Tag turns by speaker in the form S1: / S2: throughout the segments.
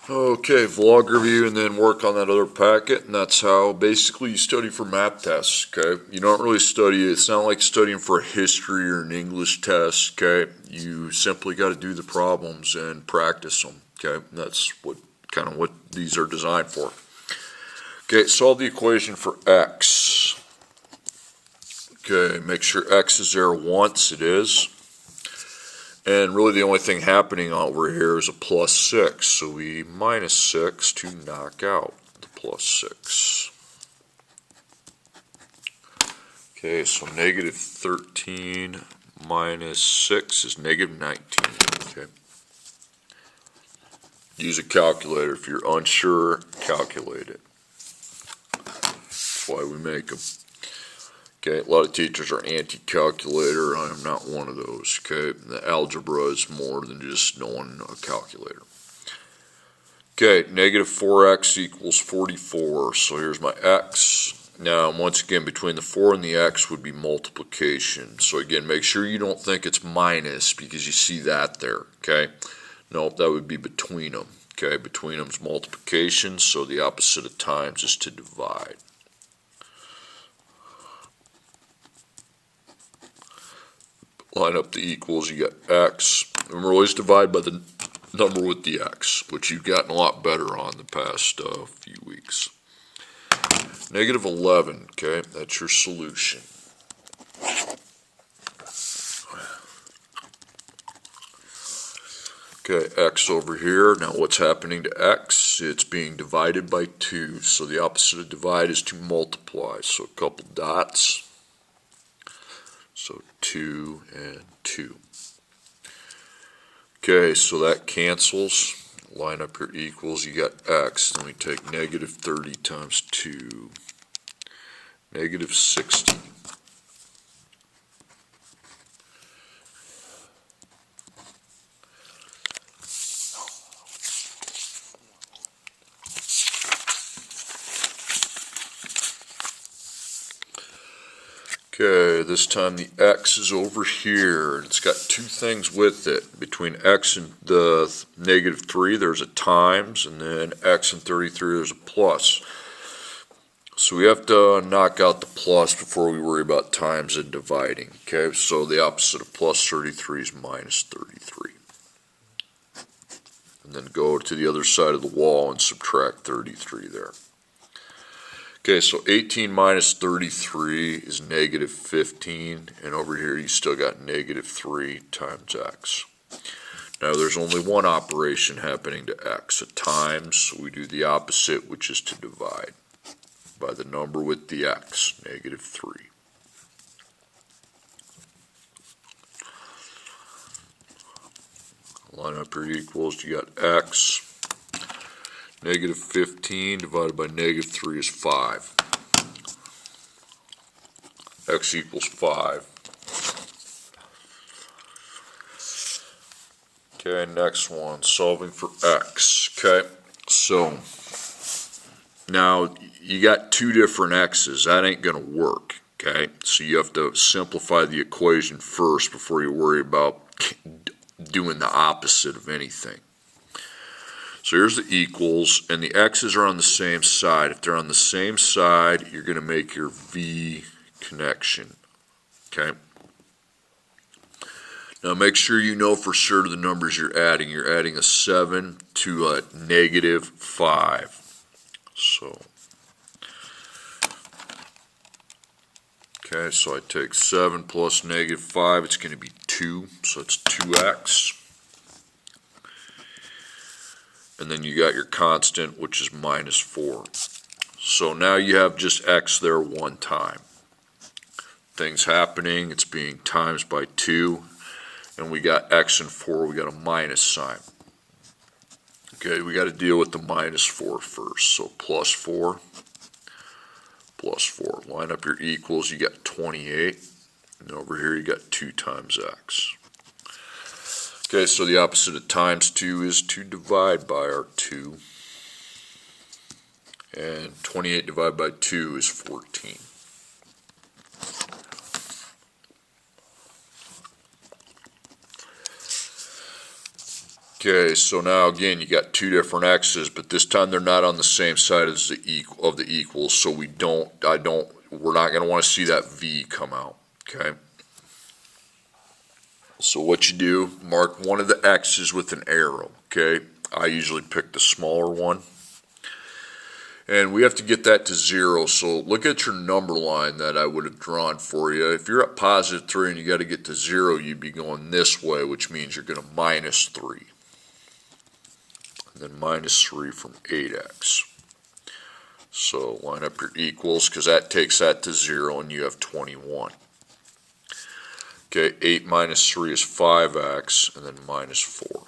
S1: Okay, vlog review and then work on that other packet, and that's how basically you study for math tests, okay? You don't really study, it's not like studying for a history or an English test, okay? You simply got to do the problems and practice them, okay? And that's what these are designed for. Okay, solve the equation for x. Okay, make sure x is there once, it is. And really the only thing happening over here is a plus 6, so we minus 6 to knock out the plus 6. Okay, so negative 13 minus 6 is negative 19. Okay. Use a calculator. If you're unsure, calculate it. That's why we make them. Okay, a lot of teachers are anti-calculator. I am not one of those. Okay, the algebra is more than just knowing a calculator. Okay, negative 4x equals 44. So here's my x. Now, once again, between the 4 and the x would be multiplication. So again, make sure you don't think it's minus because you see that there. Okay, no, that would be between them. Okay, between them is multiplication. So the opposite of times is to divide. Line up the equals, you got x. Remember, always divide by the number with the x, which you've gotten a lot better on the past few weeks. Negative 11, okay, that's your solution. Okay, x over here. Now what's happening to x? It's being divided by 2, so the opposite of divide is to multiply. So a couple dots. So 2 and 2. Okay, so that cancels. Line up your equals. You got x. Then we take negative 30 times 2. Negative 60. Okay, this time the x is over here, and it's got two things with it. Between x and the negative 3, there's a times, and then x and 33, there's a plus. So we have to knock out the plus before we worry about times and dividing. Okay, so the opposite of plus 33 is minus 33. And then go to the other side of the wall and subtract 33 there. Okay, so 18 minus 33 is negative 15, and over here you still got negative 3 times x. Now there's only one operation happening to x, a times, so we do the opposite, which is to divide by the number with the x, negative 3. Line up your equals, you got x. Negative 15 divided by negative 3 is 5. X equals 5. Okay, next one, solving for x. Okay, so now you got two different x's. That ain't going to work. Okay, so you have to simplify the equation first before you worry about doing the opposite of anything. So here's the equals, and the x's are on the same side. If they're on the same side, you're going to make your V connection. Okay? Now make sure you know for sure the numbers you're adding. You're adding a 7 to a negative 5. So, okay, so I take 7 plus negative 5. It's going to be 2, so it's 2x. And then you got your constant, which is minus 4. So now you have just x there one time. Things happening, it's being times by 2, and we got x and 4, we got a minus sign. Okay, we got to deal with the minus 4 first. So plus 4, plus 4. Line up your equals, you got 28, and over here you got 2 times x. Okay, so the opposite of times 2 is to divide by our 2. And 28 divided by 2 is 14. Okay, so now again, you got two different x's, but this time they're not on the same side as the equals, so we're not going to want to see that v come out, okay? So what you do, mark one of the x's with an arrow, okay? I usually pick the smaller one. And we have to get that to 0, so look at your number line that I would have drawn for you. If you're at positive 3 and you got to get to 0, you'd be going this way, which means you're going to minus 3. And then minus 3 from 8x. So line up your equals, because that takes that to 0, and you have 21. Okay, 8 minus 3 is 5x, and then minus 4.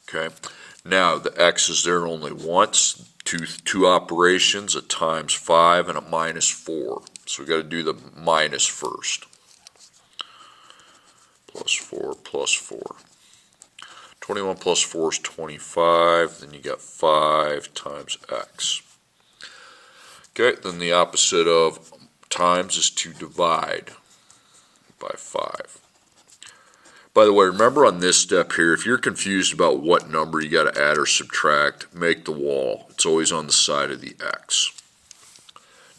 S1: Okay. Now, the x is there only once, two operations, a times 5 and a minus 4. So we've got to do the minus first. Plus 4, plus 4. 21 plus 4 is 25, then you got 5 times x. Okay, then the opposite of times is to divide by 5. By the way, remember on this step here, if you're confused about what number you got to add or subtract, make the wall. It's always on the side of the x.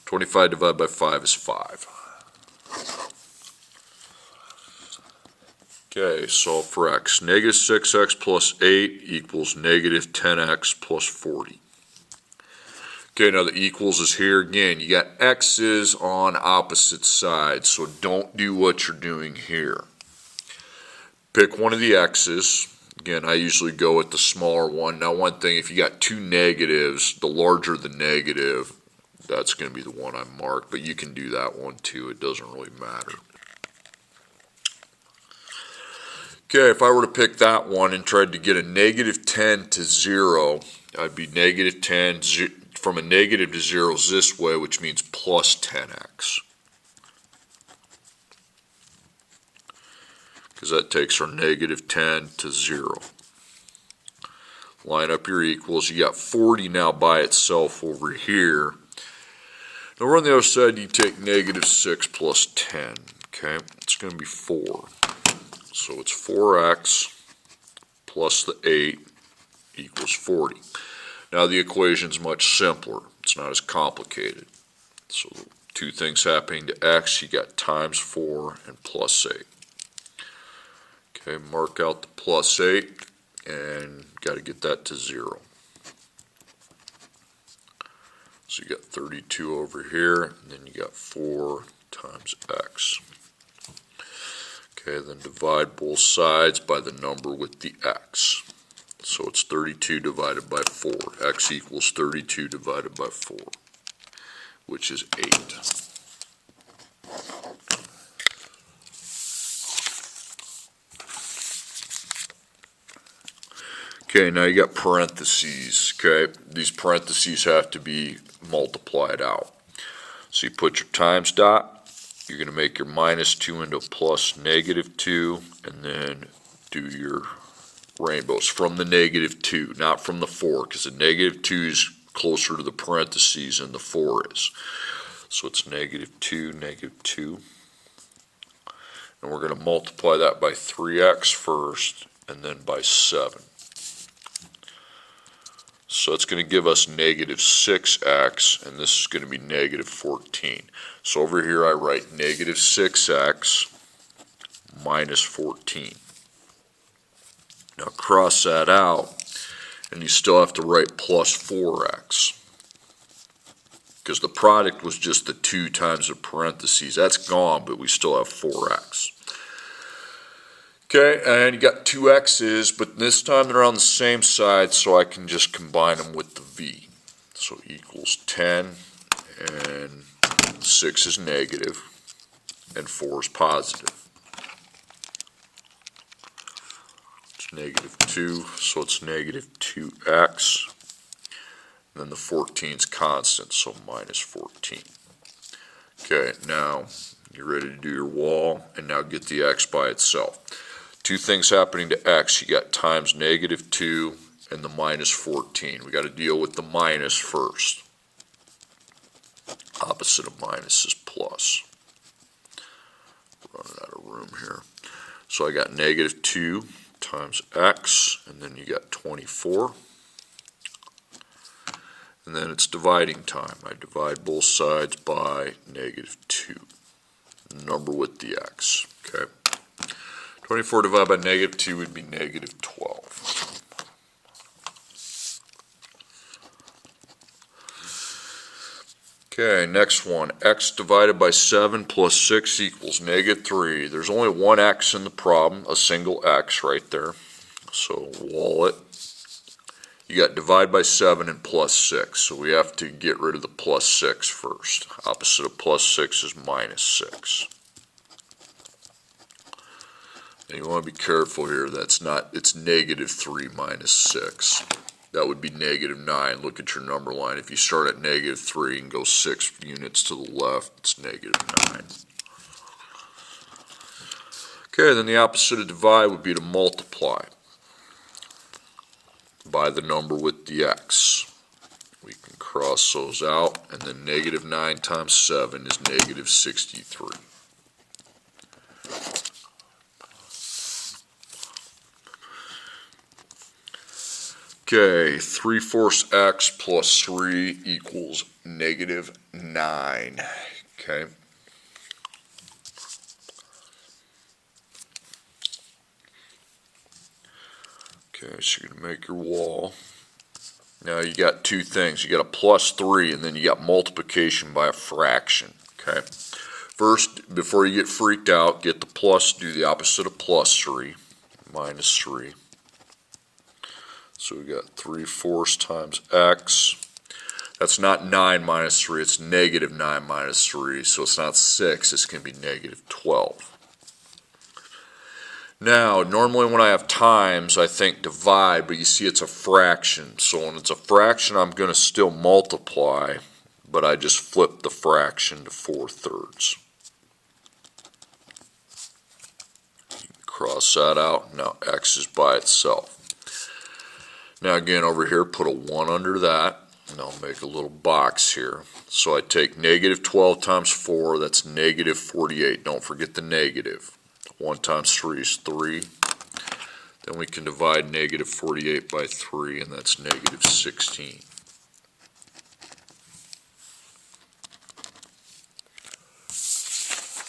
S1: 25 divided by 5 is 5. Okay, solve for x. Negative 6x plus 8 equals negative 10x plus 40. Okay, now the equals is here again. You got x's on opposite sides, so don't do what you're doing here. Pick one of the x's. Again, I usually go with the smaller one. Now, one thing, if you got two negatives, the larger the negative, that's going to be the one I mark, but you can do that one too. It doesn't really matter. Okay, if I were to pick that one and tried to get a negative 10 to 0, I'd be negative 10, from a negative to 0 is this way, which means plus 10x. Because that takes our negative 10 to 0. Line up your equals. You got 40 now by itself over here. Now we're on the other side, you take negative 6 plus 10. Okay, it's going to be 4. So it's 4x plus the 8 equals 40. Now the equation's much simpler. It's not as complicated. So two things happening to x, you got times 4 and plus 8. Okay, mark out the plus 8 and got to get that to 0. So you got 32 over here, and then you got 4 times x. Okay, then divide both sides by the number with the x. So it's 32 divided by 4. X equals 32 divided by 4, which is 8. Okay, now you got parentheses, okay? These parentheses have to be multiplied out. So you put your times dot, you're going to make your minus 2 into plus negative 2, and then do your rainbows from the negative 2, not from the 4, because the negative 2 is closer to the parentheses than the 4 is. So it's negative 2, negative 2. And we're going to multiply that by 3x first, and then by 7. So it's going to give us negative 6x, and this is going to be negative 14. So over here I write negative 6x minus 14. Now cross that out, and you still have to write plus 4x. Because the product was just the 2 times the parentheses. That's gone, but we still have 4x. Okay, and you got two x's, but this time they're on the same side, so I can just combine them with the v. So equals 10, and 6 is negative, and 4 is positive. It's negative 2, so it's negative 2x. And then the 14 is constant, so minus 14. Okay, now you're ready to do your wall, and now get the x by itself. Two things happening to x. You got times negative 2 and the minus 14. We got to deal with the minus first. Opposite of minus is plus. Running out of room here. So I got negative 2 times x, and then you got 24. And then it's dividing time. I divide both sides by -2. Number with the x. Okay. 24 divided by -2 would be -12. Okay, next one. X divided by 7 plus 6 equals -3. There's only one x in the problem, a single x right there. So wall it. You got divide by 7 and plus 6, so we have to get rid of the plus 6 first. Opposite of plus 6 is -6. And you want to be careful here, it's -3 minus 6. That would be -9. Look at your number line. If you start at -3 and go 6 units to the left, it's -9. Okay, then the opposite of divide would be to multiply by the number with the x. We can cross those out, and then -9 times 7 is -63. Okay, 3/4 x plus 3 equals -9. Okay. Okay, so you're going to make your wall. Now you got two things. You got a plus 3, and then you got multiplication by a fraction. Okay. First, before you get freaked out, get the plus, do the opposite of plus 3, -3. So we got 3/4 times x. That's not 9 minus 3, it's -9 minus 3. So it's not 6, it's going to be -12. Now, normally when I have times, I think divide, but you see it's a fraction. So when it's a fraction, I'm going to still multiply, but I just flip the fraction to 4/3. Cross that out. Now x is by itself. Now again, over here, put a 1 under that, and I'll make a little box here. So I take -12 times 4, that's -48. Don't forget the negative. 1 times 3 is 3. Then we can divide -48 by 3, and that's -16.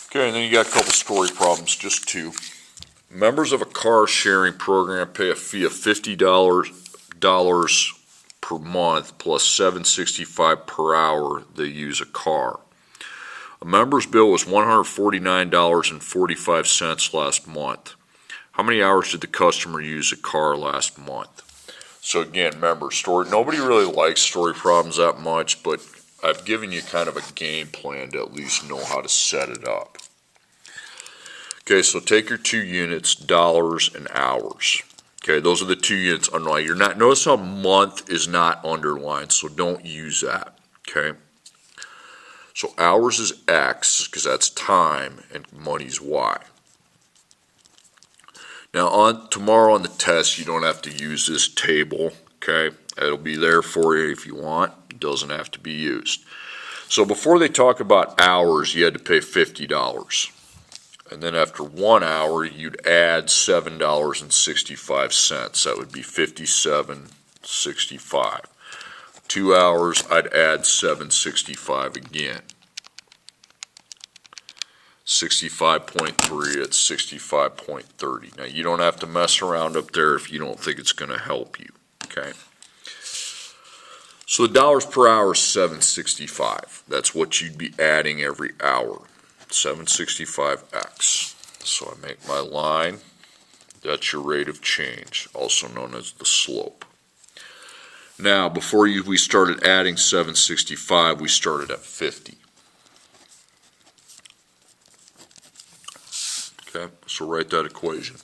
S1: Okay, and then you got a couple story problems, just two. Members of a car sharing program pay a fee of $50 per month plus $7.65 per hour they use a car. A member's bill was $149.45 last month. How many hours did the customer use a car last month? So again, remember, nobody really likes story problems that much, but I've given you kind of a game plan to at least know how to set it up. Okay, so take your two units, dollars and hours. Okay, those are the two units underlined. Notice how month is not underlined, so don't use that. Okay. So hours is X, because that's time, and money's Y. Now, tomorrow on the test, you don't have to use this table, okay? It'll be there for you if you want. It doesn't have to be used. So before they talk about hours, you had to pay $50. And then after 1 hour, you'd add $7.65. That would be $57.65. 2 hours, I'd add $7.65 again. 65.3 at 65.30. Now you don't have to mess around up there if you don't think it's going to help you. Okay. So the dollars per hour is $7.65. That's what you'd be adding every hour. 765x. So I make my line. That's your rate of change, also known as the slope. Now, before we started adding 765, we started at 50. Okay, so write that equation.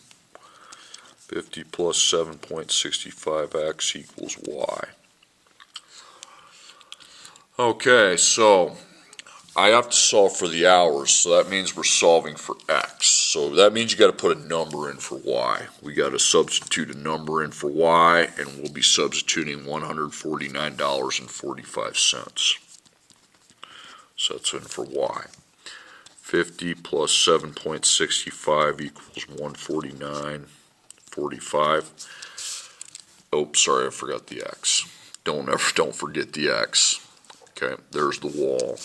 S1: 50 plus 7.65x equals y. Okay, so I have to solve for the hours, so that means we're solving for x. So that means you got to put a number in for y. We got to substitute a number in for y, and we'll be substituting $149.45. So that's in for y. 50 plus 7.65 equals 149.45. 45. Oh, sorry, I forgot the X. Don't forget the X. Okay, there's the wall.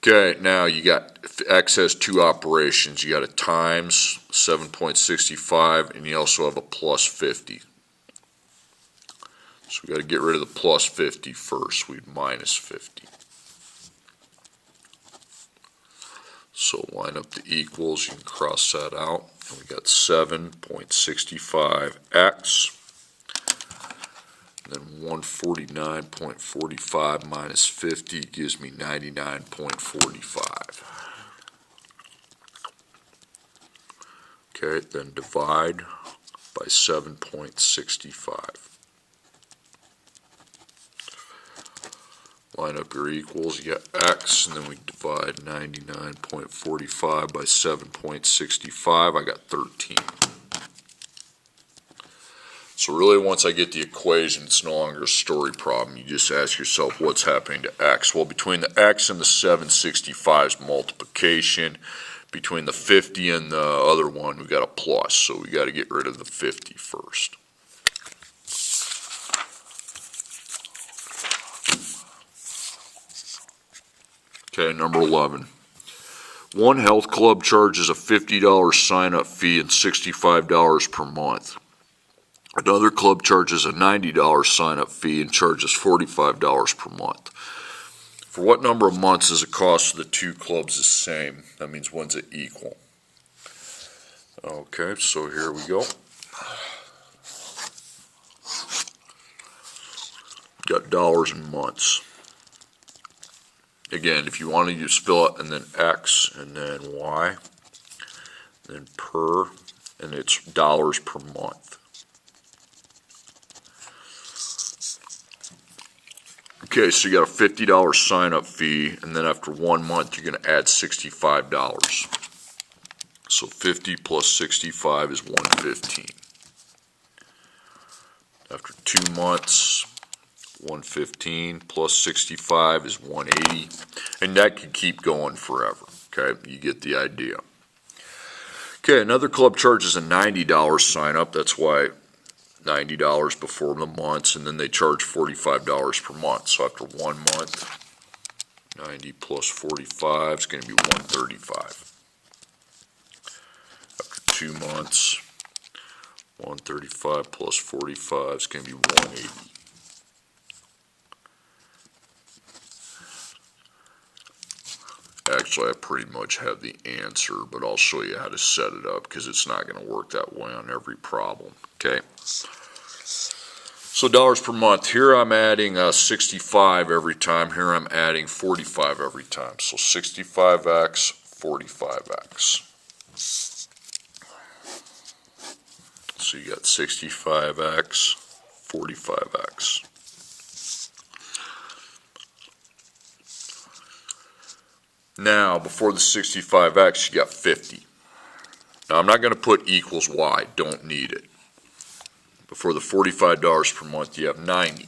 S1: Okay, now you got X has two operations. You got a times 7.65, and you also have a plus 50. So we got to get rid of the plus 50 first. We'd minus 50. So line up the equals. You can cross that out. And we got 7.65x. Then 149.45 minus 50 gives me 99.45. Okay, then divide by 7.65. Line up your equals, you got x, and then we divide 99.45 by 7.65, I got 13. So really, once I get the equation, it's no longer a story problem. You just ask yourself, what's happening to x? Well, between the x and the 765's multiplication, between the 50 and the other one, we got a plus, so we got to get rid of the 50 first. Okay, number 11. One health club charges a $50 sign-up fee and $65 per month. Another club charges a $90 sign-up fee and charges $45 per month. For what number of months is the cost of the two clubs the same? That means when's it equal? Okay, so here we go. Got dollars and months. Again, if you want to use fill it and then X and then Y, then per, and it's dollars per month. Okay, so you got a $50 sign-up fee, and then after 1 month, you're going to add $65. So 50 plus 65 is 115. After 2 months, 115 plus 65 is 180, and that could keep going forever. Okay, you get the idea. Okay, another club charges a $90 sign-up. That's why $90 before the months, and then they charge $45 per month. So after 1 month, 90 plus 45 is going to be 135. After 2 months, 135 plus 45 is going to be 180. Actually, I pretty much have the answer, but I'll show you how to set it up because it's not going to work that way on every problem. Okay. So dollars per month. Here I'm adding 65 every time. Here I'm adding 45 every time. So 65x, 45x. So you got 65x, 45x. Now, before the 65x, you got 50. Now, I'm not going to put equals y. Don't need it. Before the $45 per month, you have 90.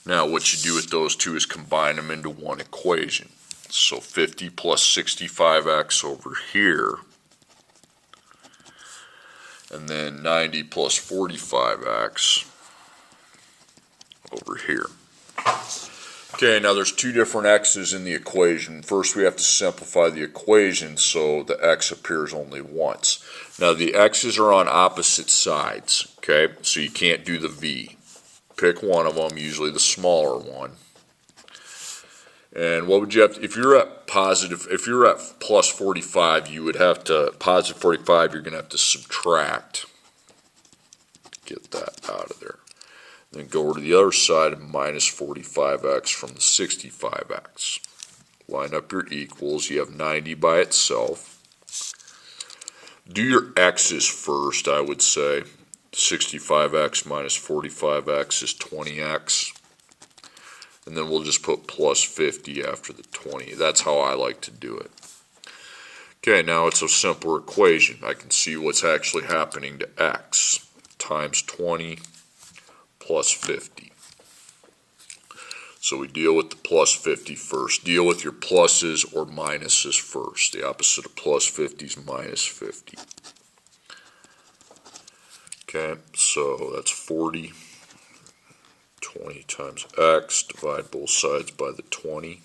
S1: Now, what you do with those two is combine them into one equation. So 50 plus 65x over here, and then 90 plus 45x over here. Okay, now there's two different x's in the equation. First, we have to simplify the equation so the x appears only once. Now, the x's are on opposite sides, okay? So you can't do the v. Pick one of them, usually the smaller one. And what would you have to, if you're at plus 45, you would have to, positive 45, you're going to have to subtract. Get that out of there. Then go over to the other side and minus 45x from the 65x. Line up your equals. You have 90 by itself. Do your x's first, I would say. 65x minus 45x is 20x. And then we'll just put plus 50 after the 20. That's how I like to do it. Okay, now it's a simpler equation. I can see what's actually happening to x. Times 20 plus 50. So we deal with the plus 50 first. Deal with your pluses or minuses first. The opposite of plus 50 is minus 50. Okay, so that's 40. 20 times x, divide both sides by the 20.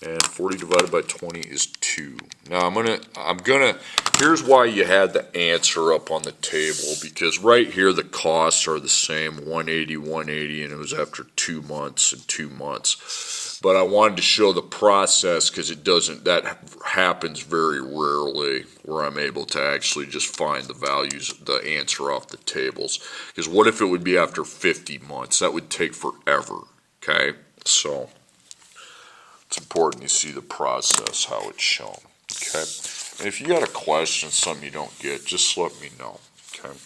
S1: And 40 divided by 20 is 2. Now I'm gonna, here's why you had the answer up on the table, because right here the costs are the same, 180, 180, and it was after 2 months and 2 months. But I wanted to show the process because that happens very rarely where I'm able to actually just find the values, the answer off the tables. Because what if it would be after 50 months? That would take forever, okay? So it's important you see the process, how it's shown, okay? And if you got a question, something you don't get, just let me know, okay?